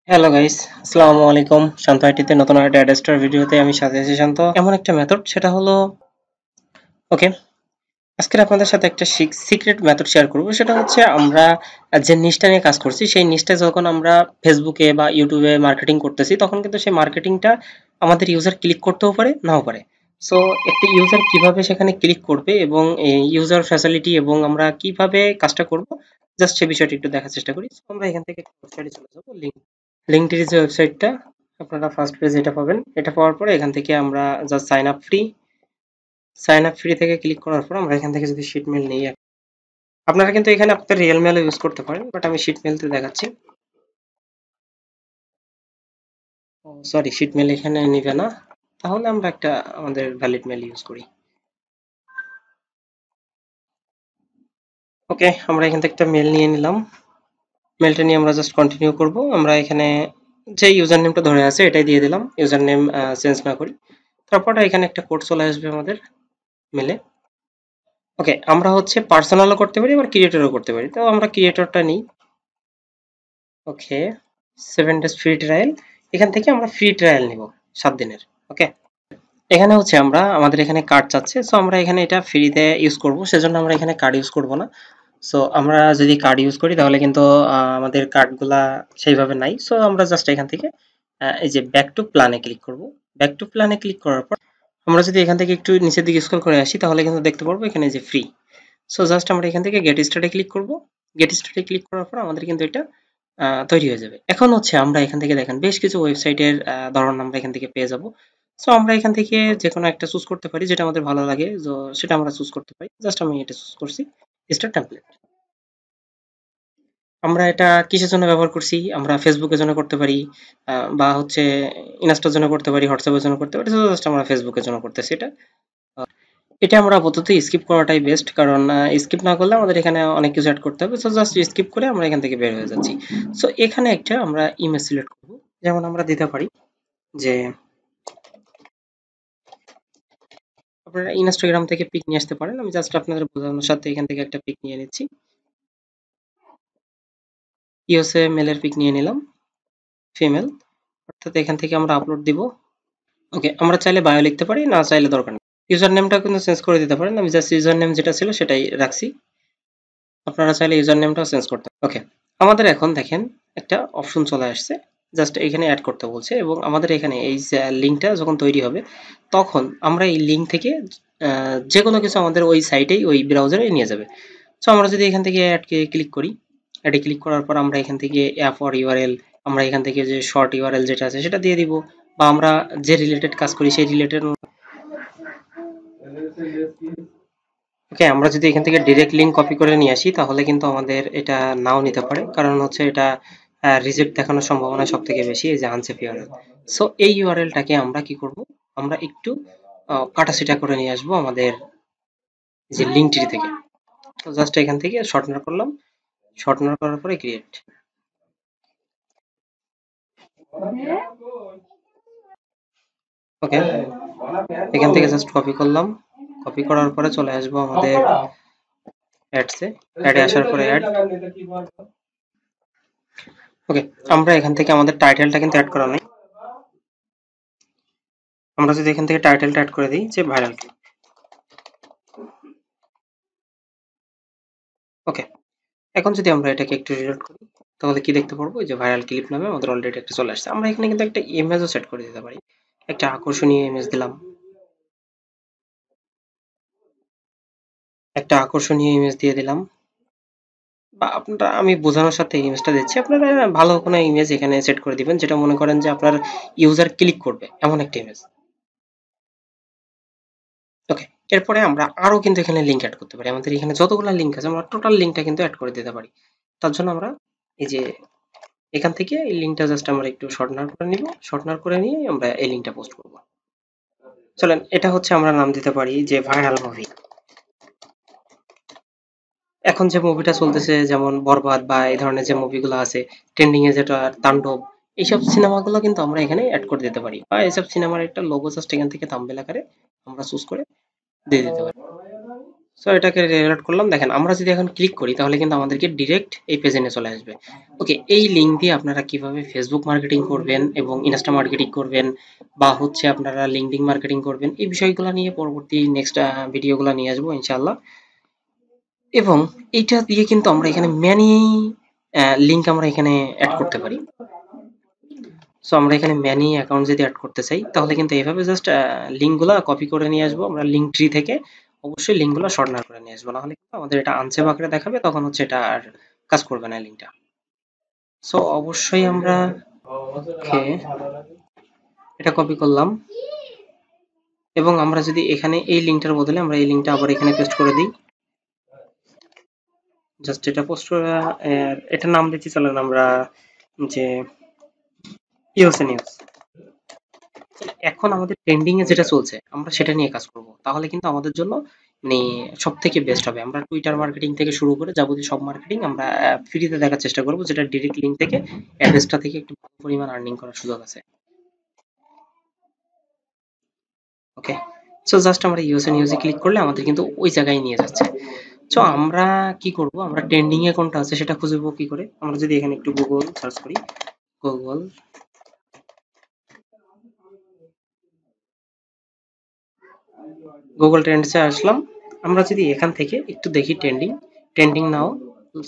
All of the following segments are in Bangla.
হ্যালো গাইস, আসসালামু আলাইকুম। শান্ত আইটিতে নতুন একটা অ্যাডাস্টার ভিডিওতে আমি সাথে আছি শান্ত। এমন একটা মেথড সেটা হলো ওকে। আজকে আপনাদের সাথে একটা সিক্রেট মেথড শেয়ার করব। সেটা হচ্ছে আমরা যে নিশটা নিয়ে কাজ করছি সেই নিশটা যখন আমরা ফেসবুকে বা ইউটিউবে মার্কেটিং করতেছি তখন কিন্তু সেই মার্কেটিংটা আমাদের ইউজার ক্লিক করতেও পারে নাও পারে। সো একটা ইউজার কিভাবে সেখানে ক্লিক করবে এবং ইউজার ফ্যাসিলিটি এবং আমরা কিভাবে কাজটা করব জাস্ট সেই বিষয়টা একটু দেখার চেষ্টা করি। So, আমরা এখান থেকে ওয়েবসাইটে চলে যাবো। লিঙ্কটির যে ওয়েবসাইটটা আপনারা ফার্স্ট পেজ এটা পাবেন। এটা পাওয়ার পরে এখান থেকে আমরা জাস্ট সাইন আপ ফ্রি থেকে ক্লিক করার পর আমরা এখান থেকে যদি শিট মেল নিই, আপনারা কিন্তু এখানে আপনাদের রিয়েল মেল ইউজ করতে পারেন, বাট আমি শিট মেলতে দেখাচ্ছি। সরি, শিট মেল এখানে নিবে না, তাহলে আমরা একটা আমাদের ভ্যালিড মেল ইউজ করি। ওকে, আমরা এখান থেকে একটা মেল নিয়ে নিলাম। মেলটা নিয়ে আমরা জাস্ট কন্টিনিউ করব। আমরা এখানে যে ইউজার নেমটা ধরে আছে এটাই দিয়ে দিলাম, ইউজার নেম চেঞ্জ না করি। তারপর এখানে একটা কোড চলে আসবে আমাদের মেলে। ওকে, আমরা হচ্ছে পার্সোনালও করতে পারি আবার ক্রিয়েটরও করতে পারি। তো আমরা ক্রিয়েটরটা নিই। ওকে, 7 ডেজ ফ্রি ট্রায়াল। এখান থেকে আমরা ফ্রি ট্রায়াল নিব 7 দিনের। ওকে, এখানে হচ্ছে আমরা আমাদের এখানে কার্ড চাচ্ছে। সো আমরা এখানে এটা ফ্রিতে ইউজ করব, সেজন্য আমরা এখানে কার্ড ইউজ করব না। সো আমরা যদি কার্ড ইউজ করি তাহলে কিন্তু আমাদের কার্ডগুলা সেইভাবে নাই। সো আমরা জাস্ট এখান থেকে এই যে ব্যাক টু প্ল্যানে ক্লিক করব। ব্যাক টু প্ল্যানে ক্লিক করার পর আমরা যদি এখান থেকে একটু নিচের দিকে স্ক্রল করে আসি তাহলে কিন্তু দেখতে পারবো এখানে যে ফ্রি। সো জাস্ট আমরা এখান থেকে গেট স্টার্টে ক্লিক করব। গেট স্টার্টে ক্লিক করার পর আমাদের কিন্তু এটা তৈরি হয়ে যাবে। এখন হচ্ছে আমরা এখান থেকে দেখেন বেশ কিছু ওয়েবসাইটের ধরন আমরা এখান থেকে পেয়ে যাব। সো আমরা এখান থেকে যেকোনো একটা চুজ করতে পারি যেটা আমাদের ভালো লাগে। তো সেটা আমরা চুজ করতে পারি। জাস্ট আমি এটা চুজ করছি, স্টার টেমপ্লেট। আমরা এটা কিসের জন্য ব্যবহার করছি? আমরা ফেসবুকের জন্য করতে পারি, বা হচ্ছে ইনস্টার জন্য করতে পারি, হোয়াটসঅ্যাপের জন্য করতে পারি। তো জাস্ট আমরা ফেসবুকের জন্য করতেছি এটা। এটা আমরা আপাতত স্কিপ করাটাই বেস্ট, কারণ স্কিপ না করলে আমাদের এখানে অনেক কিছু অ্যাড করতে হবে। সো জাস্ট স্কিপ করে আমরা এখান থেকে বের হয়ে যাচ্ছি। সো এখানে একটা আমরা ইমেজ সিলেক্ট করব। যেমন আমরা দিতে পারি যে আপনারা ইনস্টাগ্রাম থেকে পিক নিয়ে আসতে পারেন। আমি জাস্ট আপনাদের বোঝানোর সাথে এখান থেকে একটা পিক নিয়ে নিচ্ছি। ইউএসএ মেলের পিক নিয়ে নিলাম, ফিমেল। অর্থাৎ এখান থেকে আমরা আপলোড দিব। ওকে, আমরা চাইলে বায়ো লিখতে পারি, না চাইলে দরকার নেই। ইউজার নেমটা কিন্তু চেঞ্জ করে দিতে পারেন। আমি জাস্ট ইউজার নেম যেটা ছিল সেটাই রাখছি। আপনারা চাইলে ইউজার নেমটাও চেঞ্জ করতে পারেন। ওকে, আমাদের এখন দেখেন একটা অপশন চলে আসছে। জাস্ট এখানে অ্যাড করতে বলছে এবং আমাদের এখানে এই লিঙ্কটা যখন তৈরি হবে তখন আমরা এই লিঙ্ক থেকে যে কোনো কিছু আমাদের ওই সাইটেই ওই ব্রাউজারে নিয়ে যাবে। সো আমরা যদি এখান থেকে অ্যাডকে ক্লিক করি, অ্যাডে ক্লিক করার পর আমরা এখান থেকে অ্যাপ অর ইউআরএল, আমরা এখান থেকে যে শর্ট ইউআরএল যেটা আছে সেটা দিয়ে দিব, বা আমরা যে রিলেটেড কাজ করি সেই রিলেটেড। ওকে, আমরা যদি এখান থেকে ডিরেক্ট লিঙ্ক কপি করে নিয়ে আসি তাহলে কিন্তু আমাদের এটা নাও নিতে পারে, কারণ হচ্ছে এটা রিজেক্ট দেখানোর সম্ভাবনা সব থেকে বেশি, এই যে আনসেফ ইউআরএল। সো এই ইউআরএলটাকে আমরা কি করব, আমরা একটু কাটাছিটা করে নিয়ে আসবো আমাদের যে লিঙ্কটি থেকে। তো জাস্ট এখান থেকে শর্টনার করলাম, শর্টনার করার পরে ক্রিয়েট। ওকে, এখান থেকে জাস্ট কপি করলাম, কপি করার পরে চলে আসবো আমাদের অ্যাডসে। অ্যাডে আসার পরে অ্যাড। ওকে, আমরা এখান থেকে আমাদের টাইটেলটা কিন্তু অ্যাড করা নেই। আমরা যদি এখান থেকে টাইটেলটা অ্যাড করে দিই যে ভাইরাল ক্লিপ। ওকে, এখন যদি আমরা এটাকে একটু রিলোড করি তাহলে কি দেখতে পারবো, যে ভাইরাল ক্লিপ নামে আমাদের অলরেডি একটা চলে আসছে। আমরা এখানে কিন্তু একটা ইমেজও সেট করে দিতে পারি। একটা আকর্ষণীয় ইমেজ দিলাম, একটা আকর্ষণীয় ইমেজ দিয়ে দিলাম, বা আপনারা, আমি বোঝানোর সাথে ইমেজটা দিচ্ছি, আপনারা ভালো কোনো ইমেজ এখানে সেট করে দিবেন যেটা মনে করেন যে আপনার ইউজার ক্লিক করবে এমন একটা ইমেজ। ওকে, এরপরে আমরা আরো কিন্তু এখানে লিঙ্ক অ্যাড করতে পারি। আমাদের এখানে যতগুলো লিঙ্ক আছে আমরা টোটাল লিঙ্কটা কিন্তু অ্যাড করে দিতে পারি। তার জন্য আমরা এই যে এখান থেকে এই লিঙ্কটা জাস্ট আমরা একটু শর্টনার করে নিব। শর্টনার করে নিয়ে আমরা এই লিঙ্কটা পোস্ট করব। চলেন, এটা হচ্ছে আমরা নাম দিতে পারি যে ভাইরাল মুভি। এখন যে মুভিটা চলতেছে যেমন বরবাদ বা এই ধরনের যে মুভিগুলো আছে ট্রেন্ডিং এ, যেটা তাণ্ডব, এইসব সিনেমাগুলো কিন্তু আমরা এখানে অ্যাড করে দিতে পারি, বা এইসব সিনেমার একটা লোগো জাস্ট এখান থেকে থাম্বনেল আকারে আমরা চুজ করে দিয়ে দিতে পারি। সো এটাকে রিলোড করলাম। দেখেন আমরা যদি এখন ক্লিক করি তাহলে কিন্তু আমাদেরকে ডিরেক্ট এই পেজে নিয়ে চলে আসবে। ওকে, এই লিঙ্ক দিয়ে আপনারা কিভাবে ফেসবুক মার্কেটিং করবেন এবং ইনস্টা মার্কেটিং করবেন বা হচ্ছে আপনারা লিঙ্কডিন মার্কেটিং করবেন, এই বিষয়গুলো নিয়ে পরবর্তী নেক্সট ভিডিওগুলো নিয়ে আসবো ইনশাআল্লাহ। এবং এইটা দিয়ে কিন্তু আমরা এখানে ম্যানি লিঙ্ক আমরা এখানে অ্যাড করতে পারি। সো আমরা এখানে ম্যানি অ্যাকাউন্ট যদি অ্যাড করতে চাই তাহলে কিন্তু এইভাবে জাস্ট লিঙ্কগুলো কপি করে নিয়ে আসবো আমরা লিঙ্ক ট্রি থেকে। অবশ্যই লিঙ্কগুলো শর্টনার করে নিয়ে আসবো, নাহলে কিন্তু আমাদের এটা আনসেভ আকারে দেখাবে, তখন হচ্ছে এটা আর কাজ করবে না লিঙ্কটা। সো অবশ্যই আমরা এটা কপি করলাম এবং আমরা যদি এখানে এই লিঙ্কটার বদলে আমরা এই লিঙ্কটা আবার এখানে পেস্ট করে দিই। জাস্ট এটা পোস্ট করে এটার নাম দিচ্ছি, চলেন আমরা যে ইউএসএ নিউজ। এখন আমাদের ট্রেন্ডিং এ যেটা চলছে আমরা সেটা নিয়ে কাজ করব, তাহলে কিন্তু আমাদের জন্য মানে সব থেকে বেস্ট হবে। আমরা টুইটার মার্কেটিং থেকে শুরু করে যাবতীয় সব মার্কেটিং আমরা ফ্রিতে দেখার চেষ্টা করব, যেটা ডিরেক্ট লিঙ্ক থেকে অ্যাড্রেসটা থেকে একটু ভালো পরিমাণ আর্নিং করার সুযোগ আছে। ওকে, সো জাস্ট আমরা ইউএসএ নিউজে ক্লিক করলে আমাদের কিন্তু ওই জায়গায় নিয়ে যাচ্ছে। সো আমরা কি করব, আমরা ট্রেন্ডিং এ কোনটা আছে সেটা খুঁজবো কি করে। আমরা যদি এখানে একটু গুগল সার্চ করি, গুগল গুগল ট্রেন্ডসে আসলাম। আমরা যদি এখান থেকে একটু দেখি ট্রেন্ডিং, ট্রেন্ডিং নাও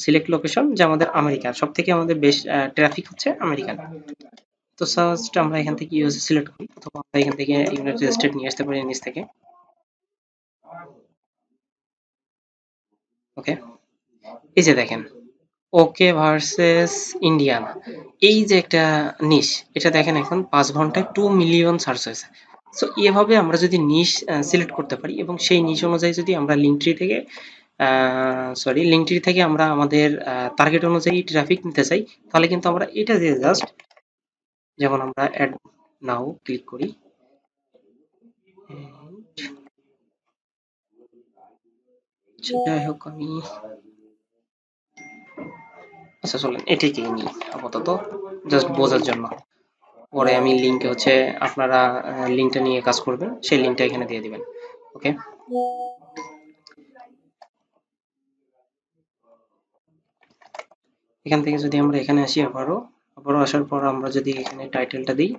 সিলেক্ট লোকেশন, যে আমাদের আমেরিকা সব থেকে আমাদের বেশ ট্রাফিক হচ্ছে আমেরিকান। তো ফার্স্ট আমরা এখান থেকে ইউএসএ সিলেক্ট করি, অথবা আমরা এখান থেকে ইউনাইটেড স্টেট নিয়ে আসতে পারি নিচ থেকে। ওকে, এই যে দেখেন ওকে ভার্সেস ইন্ডিয়ানা, এই যে একটা নিশ, এটা দেখেন এখন 5 ঘন্টায় 2 মিলিয়ন সার্চ হয়েছে। সো এভাবে আমরা যদি নিশ সিলেক্ট করতে পারি এবং সেই নিশ অনুযায়ী যদি আমরা লিঙ্কট্রি থেকে লিঙ্কট্রি থেকে আমরা আমাদের টার্গেট অনুযায়ী ট্রাফিক নিতে চাই, তাহলে কিন্তু আমরা এটা দিয়ে জাস্ট, যেমন আমরা অ্যাড নাও ক্লিক করি, যাই হোক আমি আচ্ছা চলেন এটিকেই নিই আপাতত, জাস্ট বোঝার জন্য। পরে আমি লিঙ্কে হচ্ছে আপনারা লিঙ্কটা নিয়ে কাজ করবেন, সেই লিঙ্কটা এখানে দিয়ে দিবেন। ওকে, এখান থেকে যদি আমরা এখানে আসি, আবারও আসার পর আমরা যদি এখানে টাইটেলটা দিই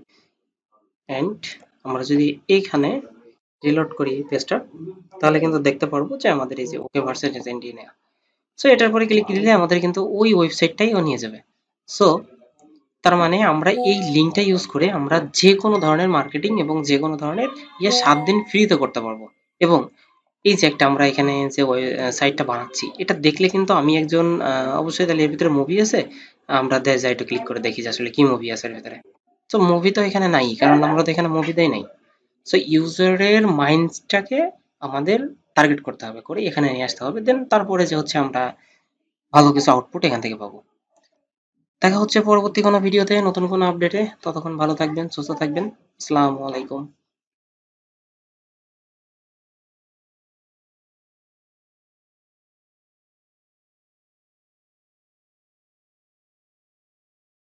এন্ড আমরা যদি এইখানে রিলোড করি পেজটা, তাহলে কিন্তু দেখতে পারবো যে আমাদের এই যে ওকে ভার্সেস ইন্ডিয়া। সো এটার পরে ক্লিক দিলে আমাদের কিন্তু ওই ওয়েবসাইটটাই ও নিয়ে যাবে। সো তার মানে আমরা এই লিঙ্কটা ইউজ করে আমরা যে কোনো ধরনের মার্কেটিং এবং যে কোনো ধরনের 7 দিন ফ্রিতে করতে পারবো। এবং এই যে একটা আমরা এখানে যে সাইটটা বানাচ্ছি, এটা দেখলে কিন্তু আমি একজন অবশ্যই তাহলে এর ভিতরে মুভি আছে, আমরা যাই একটু ক্লিক করে দেখি যে আসলে কি মুভি আছে এর ভিতরে। তো মুভি তো এখানে নাই, কারণ আমরা তো এখানে মুভি দেই নাই। সো ইউজারের মাইন্ডটাকে আমাদের টার্গেট করতে হবে, করে এখানে নিয়ে আসতে হবে, দেন তারপরে যে হচ্ছে আমরা ভালো কিছু আউটপুট এখান থেকে পাবো। দেখা হচ্ছে পরবর্তী কোনো ভিডিওতে নতুন কোনো আপডেটে। ততক্ষণ ভালো থাকবেন, সুস্থ থাকবেন। আসসালামু আলাইকুম।